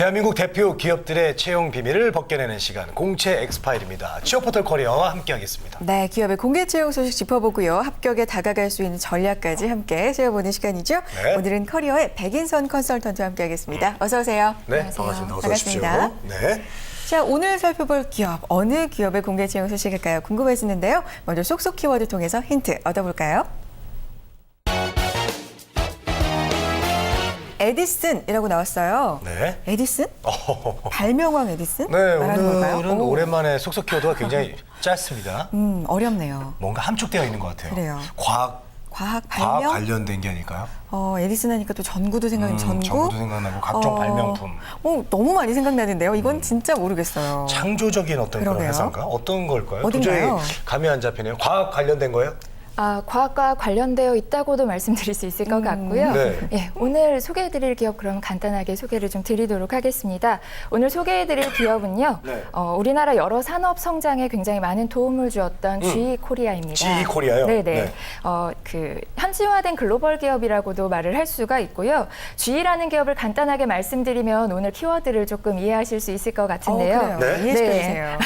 대한민국 대표 기업들의 채용 비밀을 벗겨내는 시간, 공채 엑스파일입니다. 취업포털 커리어와 함께하겠습니다. 네, 기업의 공개 채용 소식 짚어보고요. 합격에 다가갈 수 있는 전략까지 함께 세워보는 시간이죠. 네. 오늘은 커리어의 백인선 컨설턴트와 함께하겠습니다. 어서 오세요. 네, 안녕하세요. 반갑습니다. 어서 반갑습니다. 오십시오. 네. 자, 오늘 살펴볼 기업, 어느 기업의 공개 채용 소식일까요? 궁금해지는데요. 먼저 쏙쏙 키워드 통해서 힌트 얻어볼까요? 에디슨이라고 나왔어요. 네. 에디슨? 발명왕 에디슨? 네, 말하는 걸까요? 오늘은 오. 오랜만에 속속 키워드가 굉장히 짧습니다. 어렵네요. 뭔가 함축되어 있는 것 같아요. 그래요. 과학 과학 발명? 관련된 게 아닐까요? 에디슨 하니까 또 전구도 생각나는 전구? 전구도 생각나고 각종 발명품. 너무 많이 생각나는데요. 이건 진짜 모르겠어요. 창조적인 어떤 그런 그러게요. 회사인가? 어떤 걸까요? 어딘가요? 도저히 감이 안 잡히네요. 과학 관련된 거예요? 과학과 관련되어 있다고도 말씀드릴 수 있을 것 같고요. 네. 예, 오늘 소개해드릴 기업 그럼 간단하게 소개를 좀 드리도록 하겠습니다. 오늘 소개해드릴 기업은요. 네. 우리나라 여러 산업 성장에 굉장히 많은 도움을 주었던 GE 코리아입니다. GE 코리아요? 네네. 네. 현지화된 글로벌 기업이라고도 말을 할 수가 있고요. GE라는 기업을 간단하게 말씀드리면 오늘 키워드를 조금 이해하실 수 있을 것 같은데요. 그래요. 네. 이해시켜주세요.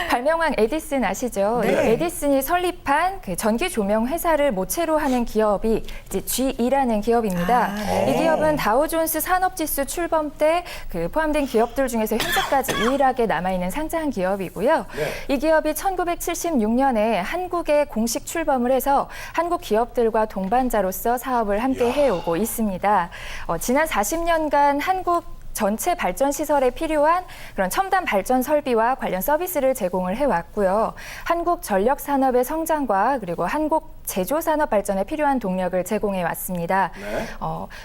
발명왕 에디슨 아시죠? 네. 에디슨이 설립한 그 전기 조명 회사를 모체로 하는 기업이 이제 GE라는 기업입니다. 네. 이 기업은 다우존스 산업지수 출범 때 그 포함된 기업들 중에서 현재까지 유일하게 남아있는 상장 기업이고요. 네. 이 기업이 1976년에 한국에 공식 출범을 해서 한국 기업들과 동반자로서 사업을 함께 해오고 있습니다. 지난 40년간 한국 전체 발전 시설에 필요한 그런 첨단 발전 설비와 관련 서비스를 제공을 해왔고요. 한국 전력 산업의 성장과 그리고 한국 제조 산업 발전에 필요한 동력을 제공해 왔습니다. 네.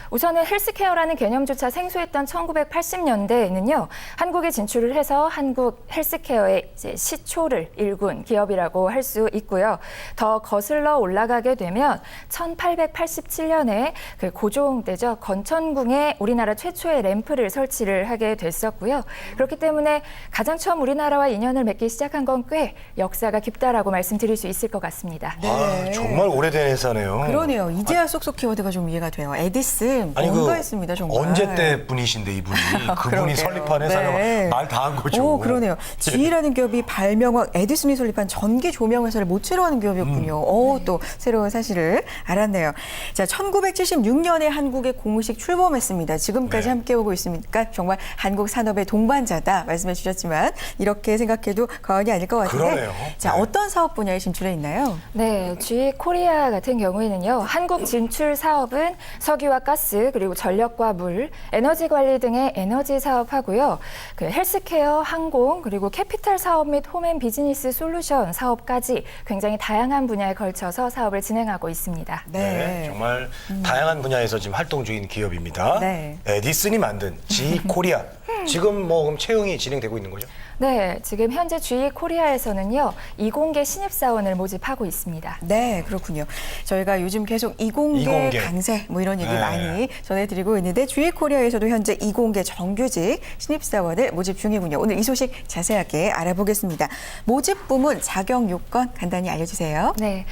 우선은 헬스케어라는 개념조차 생소했던 1980년대에는요, 한국에 진출을 해서 한국 헬스케어의 이제 시초를 일군 기업이라고 할 수 있고요. 더 거슬러 올라가게 되면 1887년에 그 고종대죠 건천궁에 우리나라 최초의 램프를 설치를 하게 됐었고요. 그렇기 때문에 가장 처음 우리나라와 인연을 맺기 시작한 건 꽤 역사가 깊다라고 말씀드릴 수 있을 것 같습니다. 아, 정말 오래된 회사네요. 그러네요. 이제야 쏙쏙 키워드가 좀 이해가 돼요. 에디슨 아니, 뭔가 그 했습니다. 정말. 언제 때 분이신데 이분이 그분이 그러게요. 설립한 회사가 네. 말 다 한 거죠. 그러네요. GE라는 기업이 발명왕 에디슨이 설립한 전기 조명 회사를 모체로 하는 기업이었군요. 또 새로운 사실을 알았네요. 자, 1976년에 한국에 공식 출범했습니다. 지금까지 네. 함께 오고 있으니까 정말 한국 산업의 동반자다 말씀해 주셨지만 이렇게 생각해도 과언이 아닐 것 같은데. 그러네요. 자, 네. 어떤 사업 분야에 진출해 있나요? 네, GE 코리아 같은 경우에는요, 한국 진출 사업은 석유와 가스, 그리고 전력과 물, 에너지 관리 등의 에너지 사업하고요. 그 헬스케어, 항공, 그리고 캐피탈 사업 및 홈앤 비즈니스 솔루션 사업까지 굉장히 다양한 분야에 걸쳐서 사업을 진행하고 있습니다. 네, 정말 다양한 분야에서 지금 활동 중인 기업입니다. 네. 에디슨이 만든 GE 코리아. 지금 뭐 그럼 채용이 진행되고 있는 거죠? 네, 지금 현재 GE 코리아에서는요, 이공계 신입사원을 모집하고 있습니다. 네, 그렇군요. 저희가 요즘 계속 이공계 이공계. 강세 뭐 이런 얘기 네. 많이 전해드리고 있는데 GE 코리아에서도 현재 이공계 정규직 신입사원을 모집 중이군요. 오늘 이 소식 자세하게 알아보겠습니다. 모집 부문, 자격 요건 간단히 알려주세요. 네,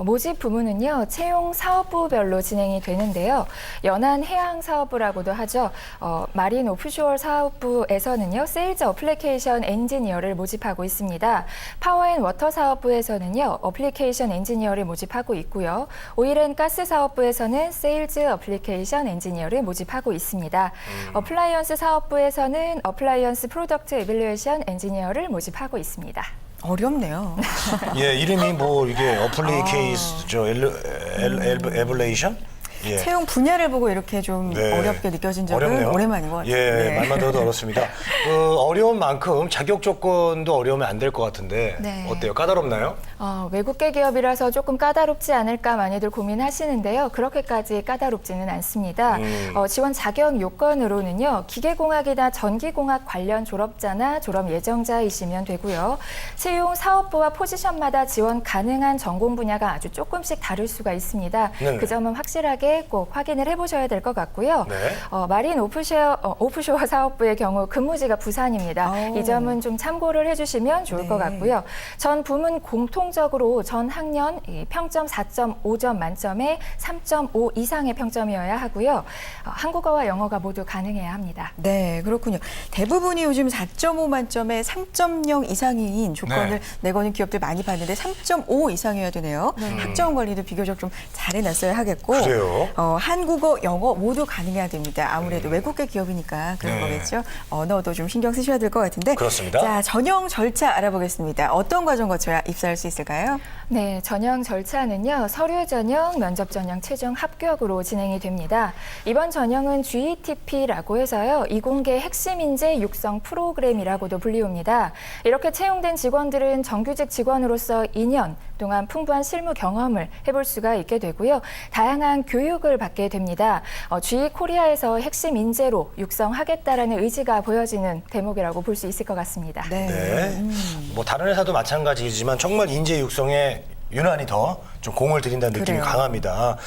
모집 부문은요, 채용 사업부별로 진행이 되는데요. 연안해양사업부라고도 하죠. 마린 오프쇼어 사업부에서는요, 세일즈 어플리케이션 엔지니어를 모집하고 있습니다. 파워앤워터 사업부에서는요, 어플리케이션 엔지니어를 모집하고 있고요. 오일앤가스 사업부에서는 세일즈 어플리케이션 엔지니어를 모집하고 있습니다. 어플라이언스 사업부에서는 어플라이언스 프로덕트 에밸루에이션 엔지니어를 모집하고 있습니다. 어렵네요. 예, 이름이 뭐 이게 어플리케이션, 에블레이션? 예. 채용 분야를 보고 이렇게 좀 네. 어렵게 느껴진 적은 어렵네요. 오랜만인 것 같아요. 예, 네. 말만 들어도 어렵습니다. 어려운 만큼 자격 조건도 어려우면 안 될 것 같은데 네. 어때요? 까다롭나요? 외국계 기업이라서 조금 까다롭지 않을까 많이들 고민하시는데요. 그렇게까지 까다롭지는 않습니다. 지원 자격 요건으로는요, 기계공학이나 전기공학 관련 졸업자나 졸업 예정자이시면 되고요. 채용 사업부와 포지션마다 지원 가능한 전공 분야가 아주 조금씩 다를 수가 있습니다. 네네. 그 점은 확실하게 때 꼭 확인을 해보셔야 될 것 같고요. 네. 마린 오프쇼어 사업부의 경우 근무지가 부산입니다. 오. 이 점은 좀 참고를 해주시면 좋을 네. 것 같고요. 전 부문 공통적으로 전 학년 이 평점 4.5점 만점에 3.5 이상의 평점이어야 하고요. 한국어와 영어가 모두 가능해야 합니다. 네, 그렇군요. 대부분이 요즘 4.5 만점에 3.0 이상인 조건을 네. 내거는 기업들 많이 봤는데 3.5 이상이어야 되네요. 학점 관리도 비교적 좀 잘 해놨어야 하겠고 그래요? 한국어, 영어 모두 가능해야 됩니다. 아무래도 외국계 기업이니까 그런 네. 거겠죠. 언어도 좀 신경 쓰셔야 될 것 같은데. 그렇습니다. 자, 전형 절차 알아보겠습니다. 어떤 과정 거쳐야 입사할 수 있을까요? 네, 전형 절차는요. 서류 전형, 면접 전형, 최종 합격으로 진행이 됩니다. 이번 전형은 GETP라고 해서요. 이공계 핵심 인재 육성 프로그램이라고도 불리웁니다. 이렇게 채용된 직원들은 정규직 직원으로서 2년 동안 풍부한 실무 경험을 해볼 수가 있게 되고요. 다양한 교육을 받게 됩니다. GE코리아에서 핵심 인재로 육성하겠다라는 의지가 보여지는 대목이라고 볼 수 있을 것 같습니다. 네. 뭐 다른 회사도 마찬가지지만 정말 인재 육성에 유난히 더 좀 공을 들인다는 느낌이 그래요. 강합니다.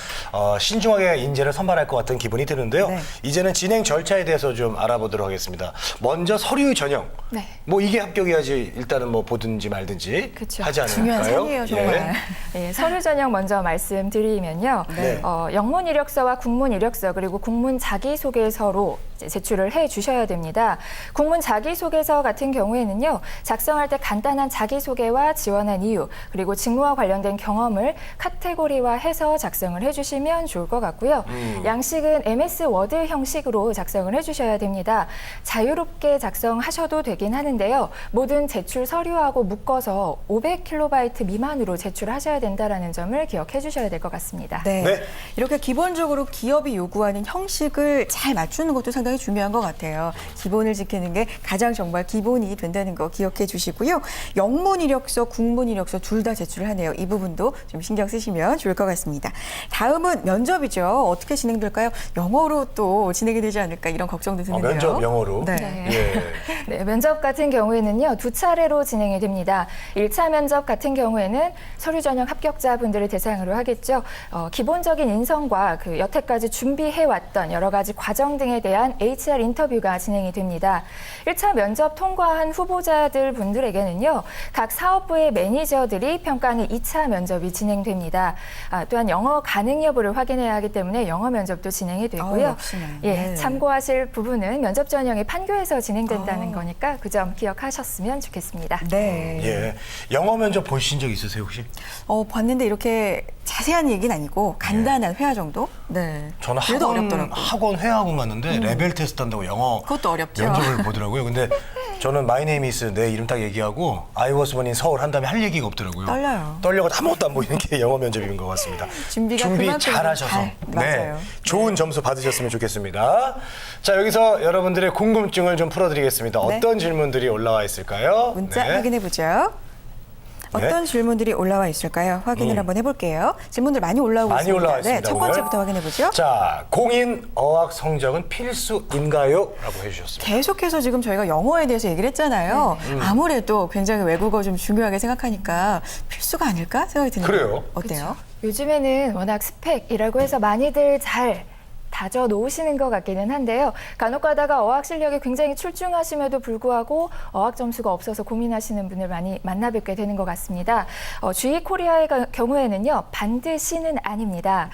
신중하게 인재를 선발할 것 같은 기분이 드는데요. 네. 이제는 진행 절차에 대해서 좀 알아보도록 하겠습니다. 먼저 서류 전형. 네. 뭐 이게 합격이야지 일단은 뭐 보든지 말든지 그쵸. 하지 않을까요? 중요한 상이에요, 정말. 예, 서류 전형 먼저 말씀드리면요. 네. 영문 이력서와 국문 이력서 그리고 국문 자기소개서로 이제 제출을 해 주셔야 됩니다. 국문 자기소개서 같은 경우에는요. 작성할 때 간단한 자기소개와 지원한 이유 그리고 직무와 관련된 경험을 카테고리화해서 작성을 해주시면 좋을 것 같고요. 양식은 MS 워드 형식으로 작성을 해주셔야 됩니다. 자유롭게 작성하셔도 되긴 하는데요. 모든 제출 서류하고 묶어서 500KB 미만으로 제출하셔야 된다는 점을 기억해 주셔야 될 것 같습니다. 네. 네. 이렇게 기본적으로 기업이 요구하는 형식을 잘 맞추는 것도 상당히 중요한 것 같아요. 기본을 지키는 게 가장 정말 기본이 된다는 거 기억해 주시고요. 영문 이력서, 국문 이력서 둘 다 제출을 하네요. 이 부분도 좀 신경 쓰시면 좋을 것 같습니다. 다음은 면접이죠. 어떻게 진행될까요? 영어로 또 진행이 되지 않을까 이런 걱정도 드는데요. 면접 영어로? 네. 네. 예. 네, 면접 같은 경우에는요, 2차례로 진행이 됩니다. 1차 면접 같은 경우에는 서류 전형 합격자분들을 대상으로 하겠죠. 기본적인 인성과 그 여태까지 준비해왔던 여러 가지 과정 등에 대한 HR 인터뷰가 진행이 됩니다. 1차 면접 통과한 후보자들 분들에게는요, 각 사업부의 매니저들이 평가하는 2차 면접이 진행됩니다. 또한 영어 가능 여부를 확인해야 하기 때문에 영어 면접도 진행이 되고요. 역시나. 예, 네. 참고하실 부분은 면접 전형이 판교에서 진행된다는 거니까 그 점 기억하셨으면 좋겠습니다. 네. 예. 영어 면접 보신 적 있으세요, 혹시? 봤는데 이렇게 자세한 얘기는 아니고 간단한 회화 정도? 네. 저는 그래도 어렵더라고요. 학원 회화학원 갔는데 레벨 테스트 한다고 영어 그것도 어렵죠. 면접을 보더라고요. 근데 저는 마이 네임 이스 내 이름 딱 얘기하고 I was born in 서울 한 다음에 할 얘기가 없더라고요. 떨려요. 떨려고 아무것도 안 보이는 게 영어 면접인 것 같습니다. 준비가 준비 그만큼 잘하셔서 잘, 맞아요. 좋은 점수 받으셨으면 좋겠습니다. 자, 여기서 여러분들의 궁금증을 좀 풀어드리겠습니다. 네. 어떤 질문들이 올라와 있을까요? 문자 네. 확인해 보죠. 어떤 질문들이 올라와 있을까요? 확인을 한번 해볼게요. 질문들 많이 올라오고 많이 있습니다. 올라와 있습니다, 네, 첫 오늘. 번째부터 확인해 보죠. 자, 공인 어학 성적은 필수인가요? 라고 해주셨습니다. 계속해서 지금 저희가 영어에 대해서 얘기를 했잖아요. 아무래도 굉장히 외국어 좀 중요하게 생각하니까 필수가 아닐까 생각이 드는데 그래요? 어때요? 요즘에는 워낙 스펙이라고 해서 많이들 잘 다져 놓으시는 것 같기는 한데요. 간혹 가다가 어학 실력이 굉장히 출중하심에도 불구하고 어학 점수가 없어서 고민하시는 분을 많이 만나 뵙게 되는 것 같습니다. GE코리아의 경우에는요. 반드시는 아닙니다.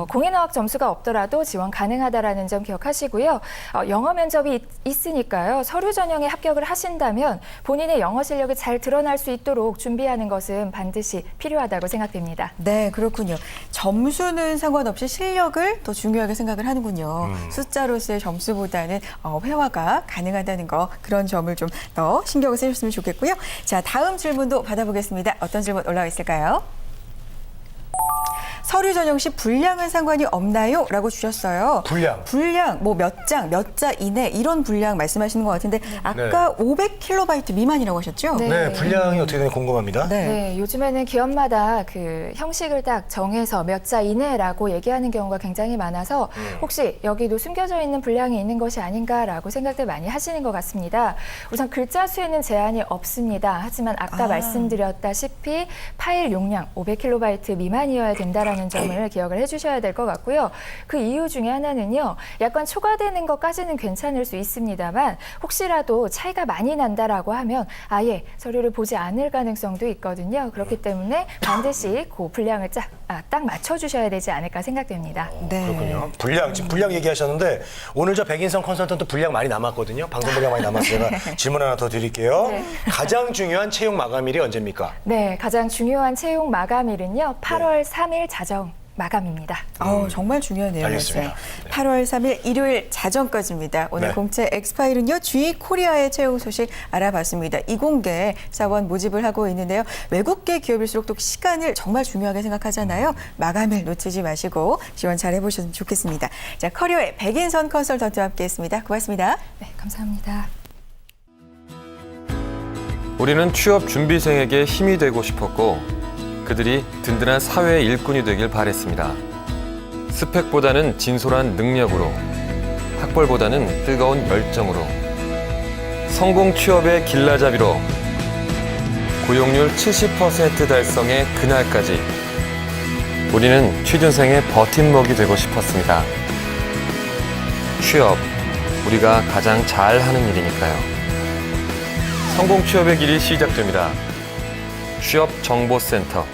공인 어학 점수가 없더라도 지원 가능하다라는 점 기억하시고요. 영어 면접이 있으니까요. 서류 전형에 합격을 하신다면 본인의 영어 실력이 잘 드러날 수 있도록 준비하는 것은 반드시 필요하다고 생각됩니다. 네, 그렇군요. 점수는 상관없이 실력을 더 중요하게 생각을 하는군요. 숫자로서의 점수보다는 회화가 가능하다는 거 그런 점을 좀 더 신경을 쓰셨으면 좋겠고요. 자, 다음 질문도 받아보겠습니다. 어떤 질문 올라와 있을까요? 서류 전형 시 분량은 상관이 없나요? 라고 주셨어요. 분량, 뭐 몇 장, 몇 자 이내 이런 분량 말씀하시는 것 같은데 아까 500KB 미만이라고 하셨죠? 네. 네, 분량이 어떻게 되는지 궁금합니다. 네, 요즘에는 기업마다 그 형식을 딱 정해서 몇 자 이내라고 얘기하는 경우가 굉장히 많아서 혹시 여기도 숨겨져 있는 분량이 있는 것이 아닌가라고 생각들 많이 하시는 것 같습니다. 우선 글자 수에는 제한이 없습니다. 하지만 아까 말씀드렸다시피 파일 용량 500KB 미만이어야 된다라는 있다는 점을 기억을 해주셔야 될 것 같고요. 그 이유 중에 하나는요. 약관 초과되는 것까지는 괜찮을 수 있습니다만 혹시라도 차이가 많이 난다라고 하면 아예 서류를 보지 않을 가능성도 있거든요. 그렇기 때문에 반드시 그 분량을 딱 맞춰주셔야 되지 않을까 생각됩니다. 네. 그렇군요. 분량, 지금 분량 얘기하셨는데 오늘 저 백인성 컨설턴트 분량 많이 남았거든요. 방송 분량 많이 남았어요. 제가 질문 하나 더 드릴게요. 네. 가장 중요한 채용 마감일이 언제입니까? 네, 가장 중요한 채용 마감일은요. 8월 3일 자정 마감입니다. 정말 중요한 내용이었어요. 알겠습니다. 네. 8월 3일 일요일 자정까지입니다. 오늘 네. 공채 엑스파일은요. GE 코리아의 채용 소식 알아봤습니다. 이공계 사원 모집을 하고 있는데요. 외국계 기업일수록 또 시간을 정말 중요하게 생각하잖아요. 마감일 놓치지 마시고 지원 잘 해보셨으면 좋겠습니다. 자, 커리어의 백인선 컨설턴트와 함께했습니다. 고맙습니다. 네, 감사합니다. 우리는 취업 준비생에게 힘이 되고 싶었고 그들이 든든한 사회의 일꾼이 되길 바랬습니다. 스펙보다는 진솔한 능력으로, 학벌보다는 뜨거운 열정으로, 성공 취업의 길라잡이로, 고용률 70% 달성의 그날까지 우리는 취준생의 버팀목이 되고 싶었습니다. 취업, 우리가 가장 잘하는 일이니까요. 성공 취업의 길이 시작됩니다. 취업정보센터